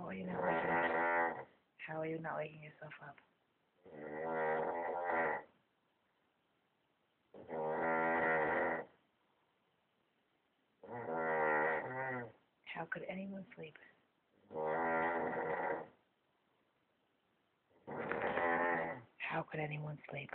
are you not waking up? How are you not waking yourself up? How could anyone sleep? How could anyone sleep?